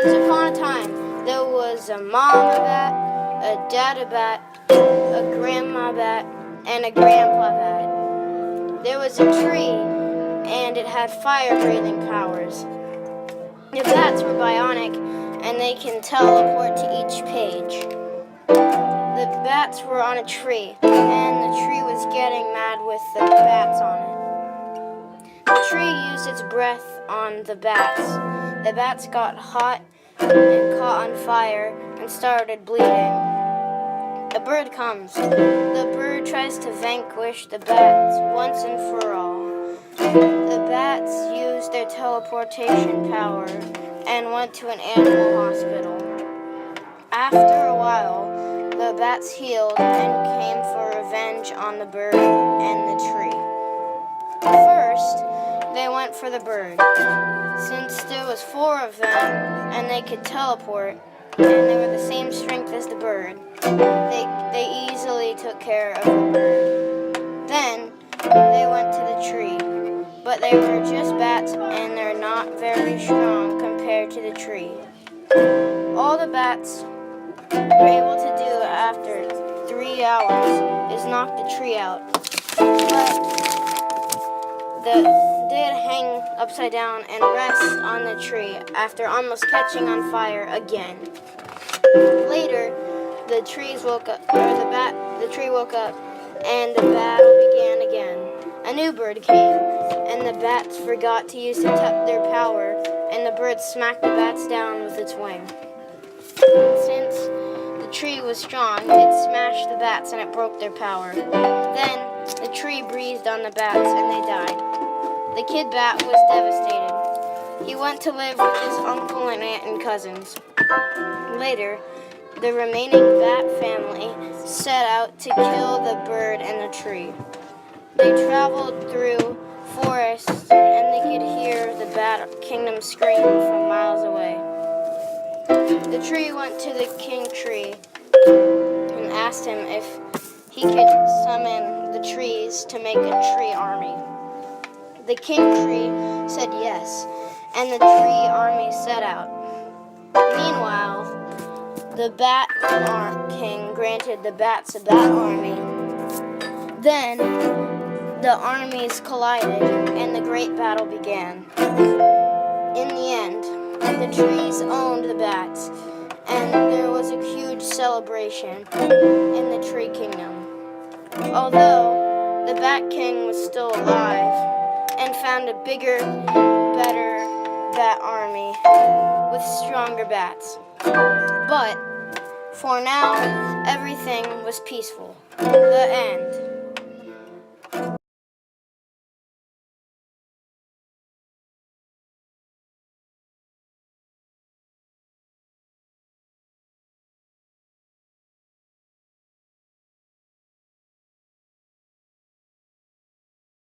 Once upon a time, there was a mama bat, a dada bat, a grandma bat, and a grandpa bat. There was a tree, and it had fire-breathing powers. The bats were bionic, and they can teleport to each page. The bats were on a tree, and the tree was getting mad with the bats on it. The tree used its breath on the bats. The bats got hot and caught on fire and started bleeding. A bird comes. The bird tries to vanquish the bats once and for all. The bats used their teleportation power and went to an animal hospital. After a while, the bats healed and came for revenge on the bird and the tree. First, they went for the bird. Since there was 4 of them and they could teleport, and they were the same strength as the bird, they easily took care of the bird. Then, they went to the tree, but they were just bats and they're not very strong compared to the tree. All the bats were able to do after 3 hours is knock the tree out, but they did hang upside down and rest on the tree after almost catching on fire again. Later, the tree woke up, and the battle began again. A new bird came, and the bats forgot to use their power, and the bird smacked the bats down with its wing. Since the tree was strong, it smashed the bats and it broke their power. Then, the tree breathed on the bats and they died. The kid bat was devastated. He went to live with his uncle and aunt and cousins. Later, the remaining bat family set out to kill the bird and the tree. They traveled through forests and they could hear the bat kingdom scream from miles away. The tree went to the king tree and asked him if he could summon the trees to make a tree army. The king tree said yes, and the tree army set out. Meanwhile, the bat king granted the bats a bat army. Then, the armies collided, and the great battle began. In the end, the trees owned the bats, and there was a huge celebration in the tree kingdom. Although the bat king was still alive and found a bigger, better bat army with stronger bats. But for now, everything was peaceful. The end.